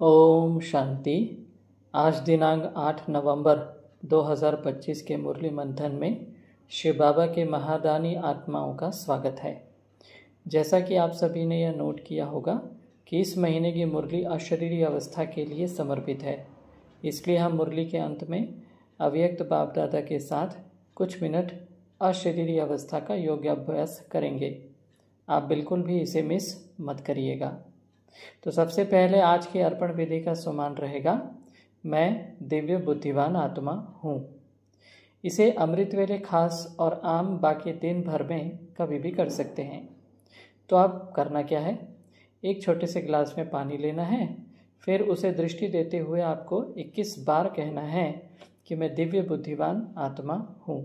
ओम शांति। आज दिनांक 8 नवंबर 2025 के मुरली मंथन में शिव बाबा के महादानी आत्माओं का स्वागत है। जैसा कि आप सभी ने यह नोट किया होगा कि इस महीने की मुरली अशरीरी अवस्था के लिए समर्पित है, इसलिए हम मुरली के अंत में अव्यक्त बाप दादा के साथ कुछ मिनट अशरीरी अवस्था का योगाभ्यास करेंगे। आप बिल्कुल भी इसे मिस मत करिएगा। तो सबसे पहले आज की अर्पण विधि का सुमान रहेगा, मैं दिव्य बुद्धिवान आत्मा हूँ। इसे अमृत वेले खास और आम बाकी दिन भर में कभी भी कर सकते हैं। तो अब करना क्या है, एक छोटे से गिलास में पानी लेना है, फिर उसे दृष्टि देते हुए आपको 21 बार कहना है कि मैं दिव्य बुद्धिवान आत्मा हूँ।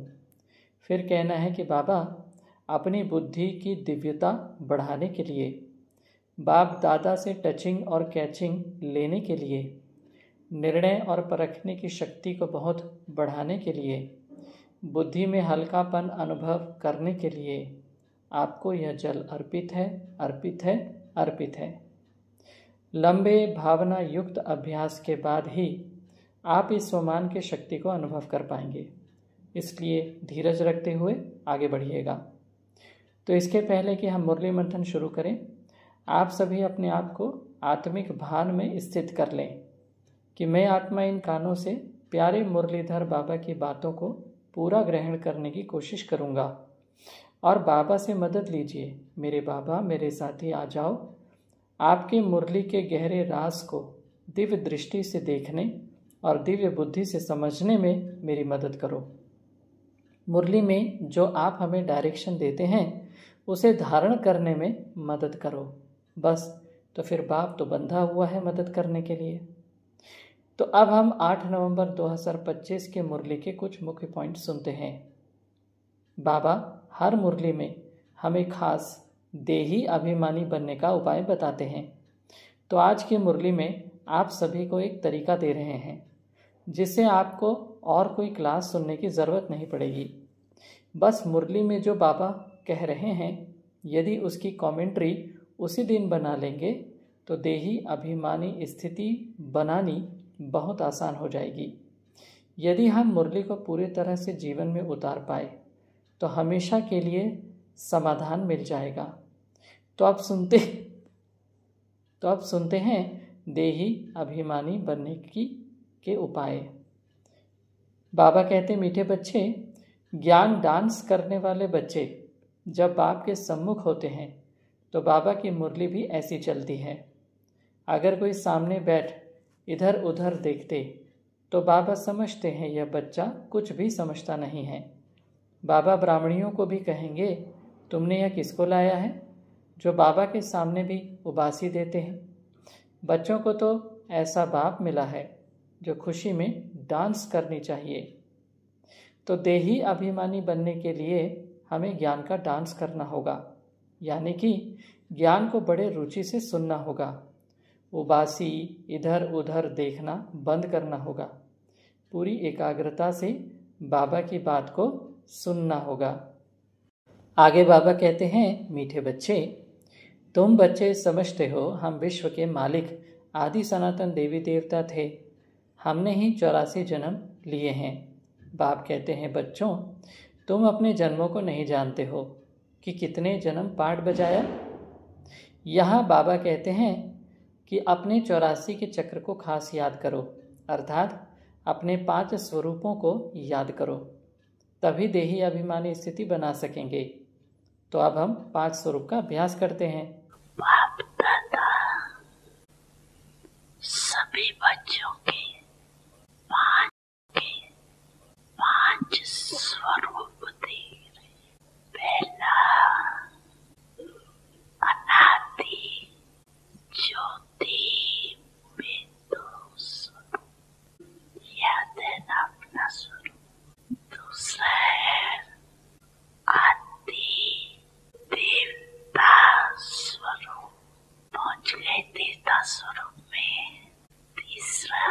फिर कहना है कि बाबा अपनी बुद्धि की दिव्यता बढ़ाने के लिए, बाप दादा से टचिंग और कैचिंग लेने के लिए, निर्णय और परखने की शक्ति को बहुत बढ़ाने के लिए, बुद्धि में हल्कापन अनुभव करने के लिए आपको यह जल अर्पित है, अर्पित है, अर्पित है। लंबे भावना युक्त अभ्यास के बाद ही आप इस स्वमान की शक्ति को अनुभव कर पाएंगे, इसलिए धीरज रखते हुए आगे बढ़िएगा। तो इसके पहले कि हम मुरली मंथन शुरू करें, आप सभी अपने आप को आत्मिक भान में स्थित कर लें कि मैं आत्मा इन कानों से प्यारे मुरलीधर बाबा की बातों को पूरा ग्रहण करने की कोशिश करूंगा और बाबा से मदद लीजिए। मेरे बाबा, मेरे साथी आ जाओ, आपकी मुरली के गहरे राज को दिव्य दृष्टि से देखने और दिव्य बुद्धि से समझने में मेरी मदद करो। मुरली में जो आप हमें डायरेक्शन देते हैं उसे धारण करने में मदद करो। बस, तो फिर बाप तो बंधा हुआ है मदद करने के लिए। तो अब हम 8 नवंबर 2025 के मुरली के कुछ मुख्य पॉइंट सुनते हैं। बाबा हर मुरली में हमें खास देही अभिमानी बनने का उपाय बताते हैं। तो आज की मुरली में आप सभी को एक तरीका दे रहे हैं जिससे आपको और कोई क्लास सुनने की ज़रूरत नहीं पड़ेगी। बस मुरली में जो बाबा कह रहे हैं, यदि उसकी कमेंट्री उसी दिन बना लेंगे तो देही अभिमानी स्थिति बनानी बहुत आसान हो जाएगी। यदि हम मुरली को पूरी तरह से जीवन में उतार पाए तो हमेशा के लिए समाधान मिल जाएगा। तो अब सुनते हैं देही अभिमानी बनने के उपाय। बाबा कहते, मीठे बच्चे, ज्ञान डांस करने वाले बच्चे जब बाप के सम्मुख होते हैं तो बाबा की मुरली भी ऐसी चलती है। अगर कोई सामने बैठ इधर उधर देखते तो बाबा समझते हैं यह बच्चा कुछ भी समझता नहीं है। बाबा ब्राह्मणियों को भी कहेंगे, तुमने यह किसको लाया है, जो बाबा के सामने भी उबासी देते हैं। बच्चों को तो ऐसा बाप मिला है जो खुशी में डांस करनी चाहिए। तो देही अभिमानी बनने के लिए हमें ज्ञान का डांस करना होगा, यानी कि ज्ञान को बड़े रुचि से सुनना होगा। उबासी इधर उधर देखना बंद करना होगा। पूरी एकाग्रता से बाबा की बात को सुनना होगा। आगे बाबा कहते हैं, मीठे बच्चे, तुम बच्चे समझते हो हम विश्व के मालिक आदि सनातन देवी देवता थे। हमने ही 84 जन्म लिए हैं। बाप कहते हैं, बच्चों, तुम अपने जन्मों को नहीं जानते हो कि कितने जन्म पाठ बजाया। यहाँ बाबा कहते हैं कि अपने 84 के चक्र को खास याद करो, अर्थात अपने 5 स्वरूपों को याद करो, तभी देही अभिमानी स्थिति बना सकेंगे। तो अब हम 5 स्वरूप का अभ्यास करते हैं। बाप दादा सभी बच्चों के 5 स्वरूप दे रहे। पहला अनादि ज्योति बिंदु स्वरूप, याद है ना अपना स्वरूप। दूसरा है आदि देवता स्वरूप, पहुंच गए देवता स्वरूप में। तीसरा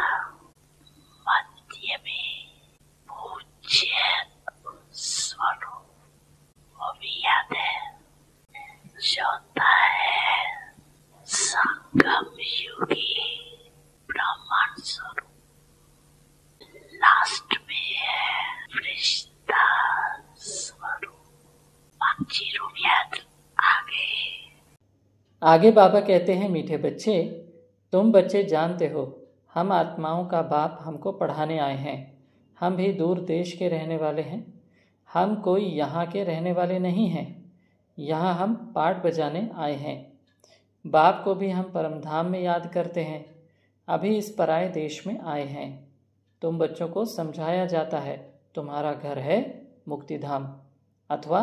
आगे बाबा कहते हैं, मीठे बच्चे, तुम बच्चे जानते हो हम आत्माओं का बाप हमको पढ़ाने आए हैं। हम भी दूर देश के रहने वाले हैं। हम कोई यहाँ के रहने वाले नहीं हैं। यहाँ हम पाठ बजाने आए हैं। बाप को भी हम परमधाम में याद करते हैं। अभी इस पराये देश में आए हैं। तुम बच्चों को समझाया जाता है तुम्हारा घर है मुक्तिधाम अथवा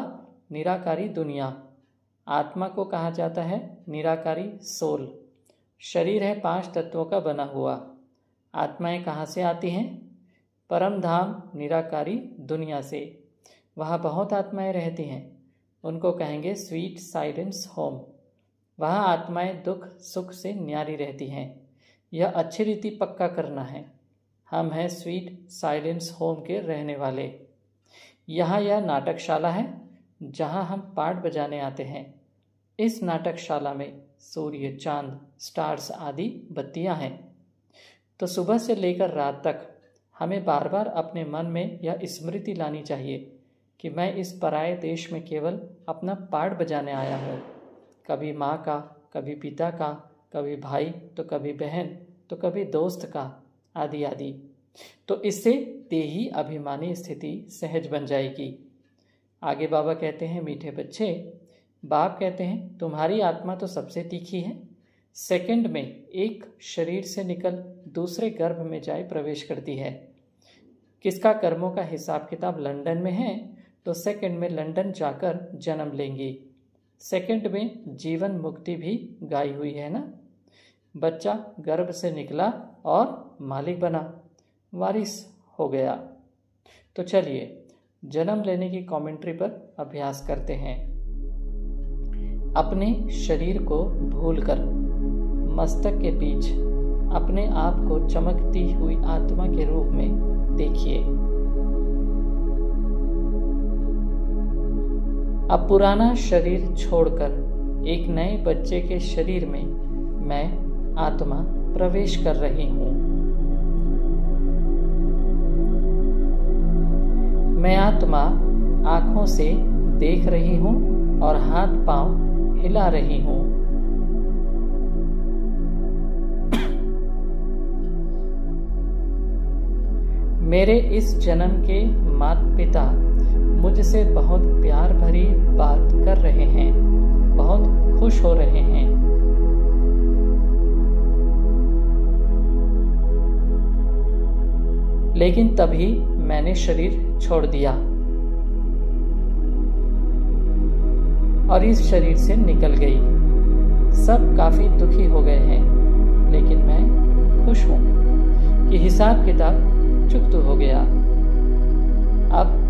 निराकारी दुनिया। आत्मा को कहा जाता है निराकारी सोल। शरीर है 5 तत्वों का बना हुआ। आत्माएं कहाँ से आती हैं? परमधाम निराकारी दुनिया से। वहाँ बहुत आत्माएं रहती हैं। उनको कहेंगे स्वीट साइलेंस होम। वहाँ आत्माएं दुख सुख से न्यारी रहती हैं। यह अच्छी रीति पक्का करना है। हम हैं स्वीट साइलेंस होम के रहने वाले। यहाँ यह नाटकशाला है जहाँ हम पाठ बजाने आते हैं। इस नाटकशाला में सूर्य, चांद, स्टार्स आदि बत्तियाँ हैं। तो सुबह से लेकर रात तक हमें बार बार अपने मन में यह स्मृति लानी चाहिए कि मैं इस पराये देश में केवल अपना पाठ बजाने आया हूँ। कभी माँ का, कभी पिता का, कभी भाई, तो कभी बहन, तो कभी दोस्त का, आदि आदि। तो इससे देही अभिमानी स्थिति सहज बन जाएगी। आगे बाबा कहते हैं, मीठे बच्चे, बाप कहते हैं तुम्हारी आत्मा तो सबसे तीखी है। सेकंड में एक शरीर से निकल दूसरे गर्भ में जाए प्रवेश करती है। किसका कर्मों का हिसाब किताब लंदन में है तो सेकंड में लंदन जाकर जन्म लेंगी। सेकंड में जीवन मुक्ति भी गाई हुई है ना। बच्चा गर्भ से निकला और मालिक बना, वारिस हो गया। तो चलिए जन्म लेने की कमेंट्री पर अभ्यास करते हैं। अपने शरीर को भूलकर मस्तक के बीच अपने आप को चमकती हुई आत्मा के रूप में देखिए। अब पुराना शरीर छोड़कर एक नए बच्चे के शरीर में मैं आत्मा प्रवेश कर रही हूँ। मैं आत्मा आँखों से देख रही हूँ और हाथ पांव हिला रही हूँ। मेरे इस जन्म के माता पिता मुझसे बहुत प्यार भरी बात कर रहे हैं, बहुत खुश हो रहे हैं। लेकिन तभी मैंने शरीर छोड़ दिया और इस शरीर से निकल गई। सब काफी दुखी हो गए हैं, लेकिन मैं खुश हूं कि हिसाब किताब चुकता हो गया। अब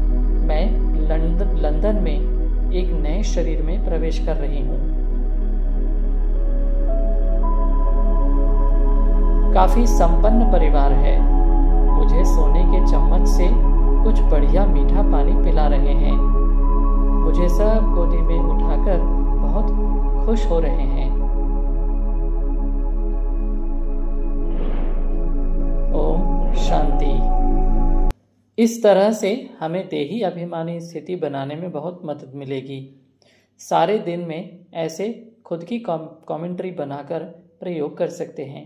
मैं लंदन में एक नए शरीर में प्रवेश कर रही हूं। काफी संपन्न परिवार है। मुझे सोने के चम्मच से कुछ बढ़िया मीठा पानी पिला रहे हैं। मुझे सब गोदी में उठाकर बहुत खुश हो रहे हैं। ओम शांति। इस तरह से हमें देही अभिमानी स्थिति बनाने में बहुत मदद मिलेगी। सारे दिन में ऐसे खुद की कमेंट्री बनाकर प्रयोग कर सकते हैं।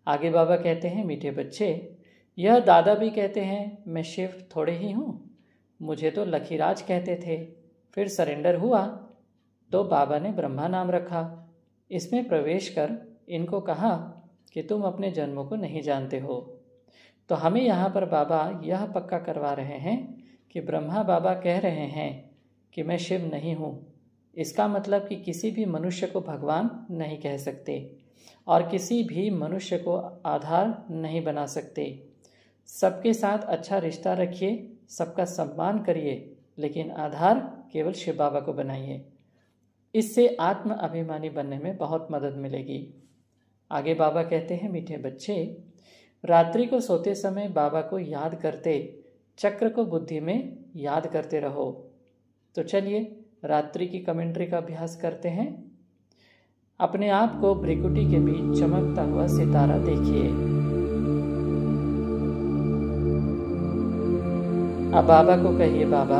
आगे बाबा कहते हैं, मीठे बच्चे, यह दादा भी कहते हैं मैं शिव थोड़े ही हूँ। मुझे तो लखीराज कहते थे, फिर सरेंडर हुआ तो बाबा ने ब्रह्मा नाम रखा। इसमें प्रवेश कर इनको कहा कि तुम अपने जन्मों को नहीं जानते हो। तो हमें यहाँ पर बाबा यह पक्का करवा रहे हैं कि ब्रह्मा बाबा कह रहे हैं कि मैं शिव नहीं हूँ। इसका मतलब कि किसी भी मनुष्य को भगवान नहीं कह सकते और किसी भी मनुष्य को आधार नहीं बना सकते। सबके साथ अच्छा रिश्ता रखिए, सबका सम्मान करिए, लेकिन आधार केवल शिव बाबा को बनाइए। इससे आत्म अभिमानी बनने में बहुत मदद मिलेगी। आगे बाबा कहते हैं, मीठे बच्चे, रात्रि को सोते समय बाबा को याद करते, चक्र को बुद्धि में याद करते रहो। तो चलिए रात्रि की कमेंट्री का अभ्यास करते हैं। अपने आप को भ्रिकुटी के बीच चमकता हुआ सितारा देखिए। अब बाबा को कहिए, बाबा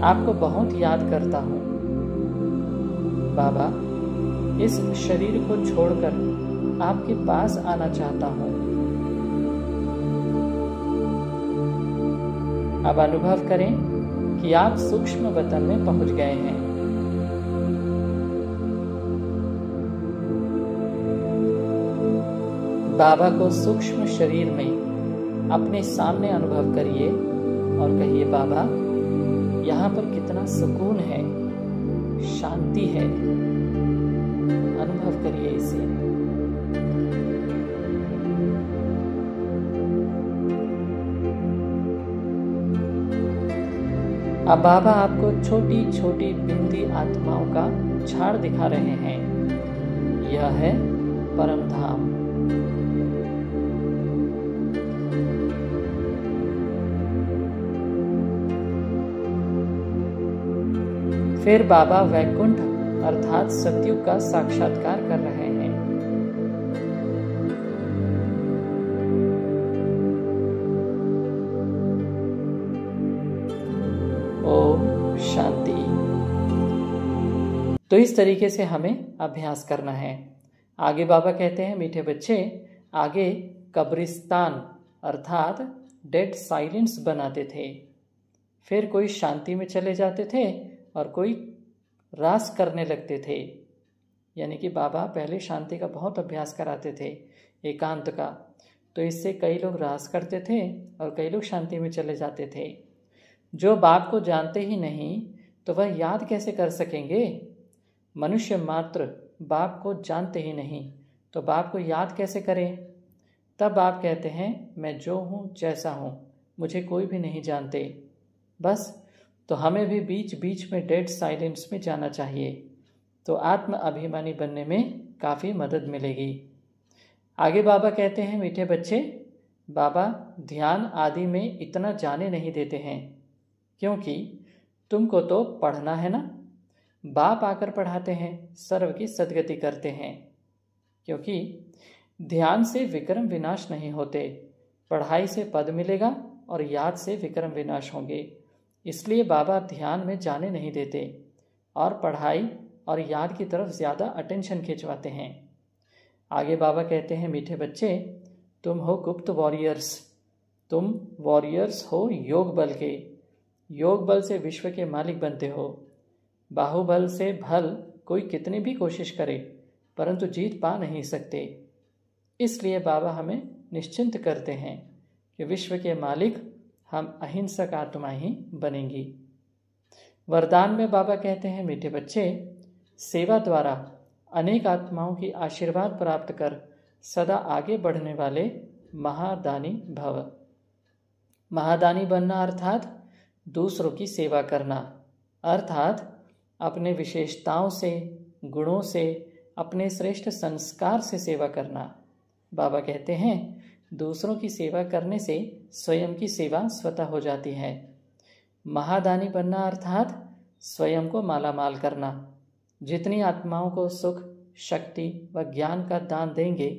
आपको बहुत याद करता हूँ। बाबा इस शरीर को छोड़कर आपके पास आना चाहता हूं। अब अनुभव करें कि आप सूक्ष्म वतन में पहुंच गए हैं। बाबा को सूक्ष्म शरीर में अपने सामने अनुभव करिए और कहिए, बाबा यहाँ पर कितना सुकून है, शांति है। अनुभव करिए इसे। अब बाबा आपको छोटी छोटी बिंदी आत्माओं का झाड़ दिखा रहे हैं। यह है परम धाम। फिर बाबा वैकुंठ अर्थात सतयुग का साक्षात्कार कर रहे हैं। ओम शांति। तो इस तरीके से हमें अभ्यास करना है। आगे बाबा कहते हैं, मीठे बच्चे, आगे कब्रिस्तान अर्थात डेड साइलेंस बनाते थे, फिर कोई शांति में चले जाते थे और कोई रास करने लगते थे। यानी कि बाबा पहले शांति का बहुत अभ्यास कराते थे, एकांत का। तो इससे कई लोग रास करते थे और कई लोग शांति में चले जाते थे। जो बाप को जानते ही नहीं तो वह याद कैसे कर सकेंगे? मनुष्य मात्र बाप को जानते ही नहीं तो बाप को याद कैसे करें? तब बाप कहते हैं, मैं जो हूँ जैसा हूँ, मुझे कोई भी नहीं जानते। बस तो हमें भी बीच बीच में डेड साइलेंस में जाना चाहिए, तो आत्म अभिमानी बनने में काफ़ी मदद मिलेगी। आगे बाबा कहते हैं, मीठे बच्चे, बाबा ध्यान आदि में इतना जाने नहीं देते हैं, क्योंकि तुमको तो पढ़ना है ना। बाप आकर पढ़ाते हैं, सर्व की सद्गति करते हैं। क्योंकि ध्यान से विक्रम विनाश नहीं होते, पढ़ाई से पद मिलेगा और याद से विक्रम विनाश होंगे। इसलिए बाबा ध्यान में जाने नहीं देते और पढ़ाई और याद की तरफ ज़्यादा अटेंशन खिंचवाते हैं। आगे बाबा कहते हैं, मीठे बच्चे, तुम हो गुप्त वॉरियर्स। तुम वॉरियर्स हो योग बल के। योग बल से विश्व के मालिक बनते हो। बाहुबल से भल कोई कितनी भी कोशिश करे परंतु जीत पा नहीं सकते। इसलिए बाबा हमें निश्चिंत करते हैं कि विश्व के मालिक हम अहिंसक आत्मा ही बनेंगी। वरदान में बाबा कहते हैं, मीठे बच्चे, सेवा द्वारा अनेक आत्माओं की आशीर्वाद प्राप्त कर सदा आगे बढ़ने वाले महादानी भव। महादानी बनना अर्थात दूसरों की सेवा करना, अर्थात अपने विशेषताओं से, गुणों से, अपने श्रेष्ठ संस्कार से सेवा करना। बाबा कहते हैं, दूसरों की सेवा करने से स्वयं की सेवा स्वतः हो जाती है। महादानी बनना अर्थात स्वयं को मालामाल करना। जितनी आत्माओं को सुख, शक्ति व ज्ञान का दान देंगे,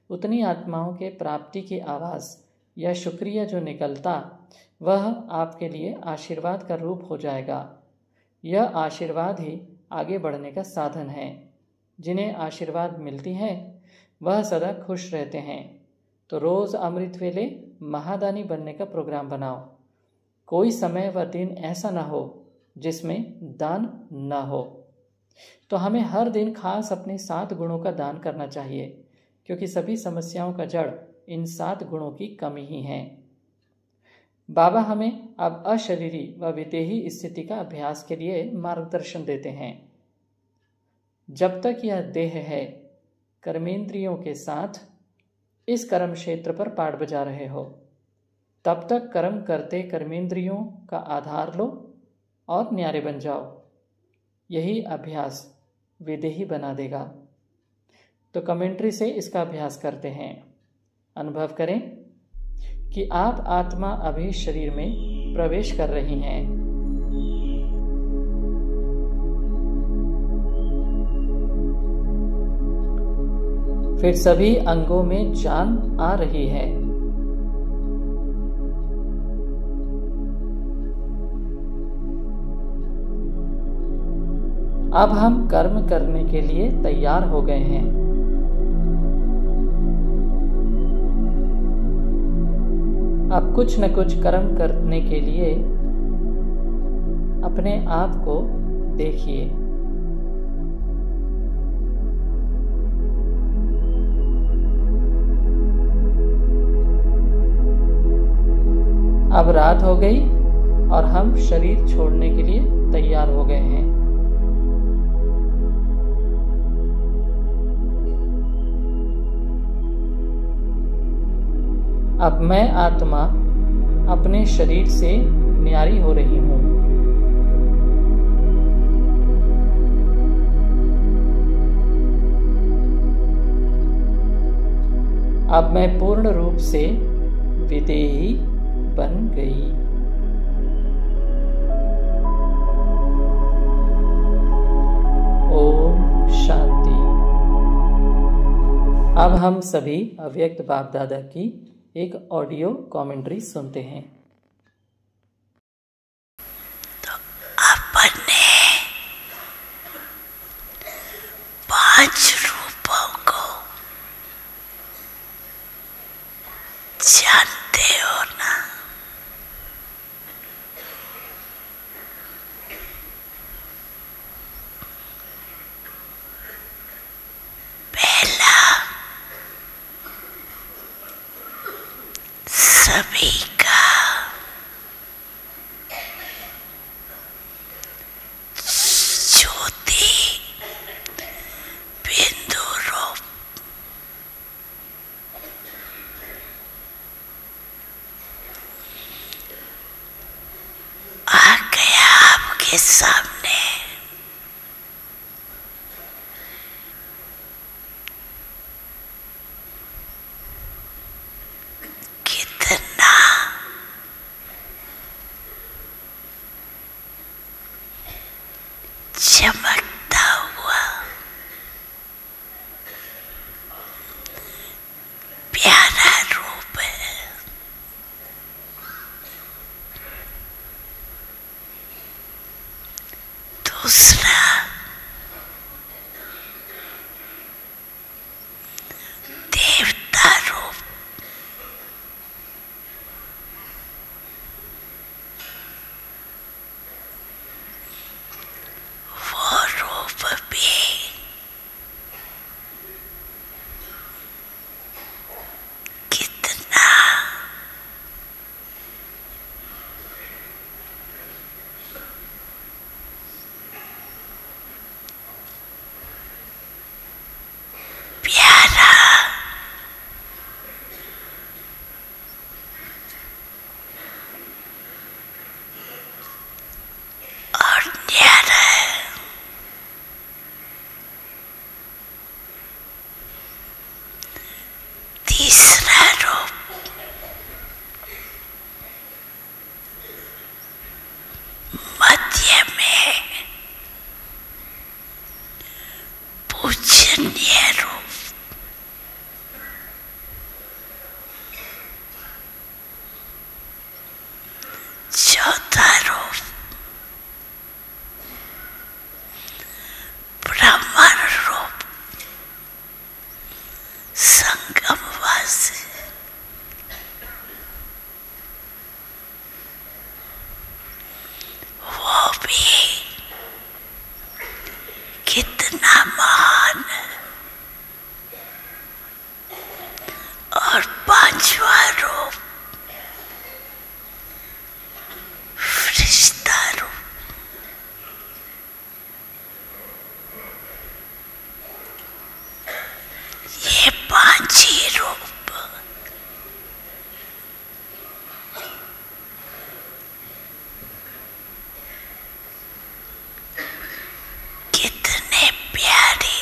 उतनी आत्माओं के प्राप्ति की आवाज़ या शुक्रिया जो निकलता, वह आपके लिए आशीर्वाद का रूप हो जाएगा। यह आशीर्वाद ही आगे बढ़ने का साधन है। जिन्हें आशीर्वाद मिलती है वह सदा खुश रहते हैं। तो रोज़ अमृत वेले महादानी बनने का प्रोग्राम बनाओ। कोई समय व दिन ऐसा ना हो जिसमें दान ना हो। तो हमें हर दिन खास अपने 7 गुणों का दान करना चाहिए, क्योंकि सभी समस्याओं का जड़ इन 7 गुणों की कमी ही है। बाबा हमें अब अशरीरी व विदेही स्थिति का अभ्यास के लिए मार्गदर्शन देते हैं। जब तक यह देह है, कर्मेंद्रियों के साथ इस कर्म क्षेत्र पर पाठ बजा रहे हो, तब तक कर्म करते कर्मेंद्रियों का आधार लो और न्यारे बन जाओ। यही अभ्यास विदेही बना देगा। तो कमेंट्री से इसका अभ्यास करते हैं। अनुभव करें कि आप आत्मा अभी शरीर में प्रवेश कर रही हैं। फिर सभी अंगों में जान आ रही है। अब हम कर्म करने के लिए तैयार हो गए हैं। अब कुछ न कुछ कर्म करने के लिए अपने आप को देखिए। अब रात हो गई और हम शरीर छोड़ने के लिए तैयार हो गए हैं। अब मैं आत्मा अपने शरीर से न्यारी हो रही हूँ। अब मैं पूर्ण रूप से विदेही बन गई। ओम शांति। अब हम सभी अव्यक्त बाप दादा की एक ऑडियो कमेंट्री सुनते हैं। तो अपने 5 रूपों को जानते हो ना? पहला, सभी का ज्योति बिंदु रूप। आ गया आपके सामने। कितना चमकता हुआ प्यारा रूप है। दूसरा, देवता रूप। वो रूप भी कितना प्यारा और न्यारा है। तीसरा रूप, मध्य में पूजनीय रूप। चौथा रूप, ब्राह्मण रूप, संगमवासी। वो भी कितना महान है। और पांचवा रूप, फरिश्ता रूप। ये 5 ही रूप कितने प्यारे।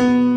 है।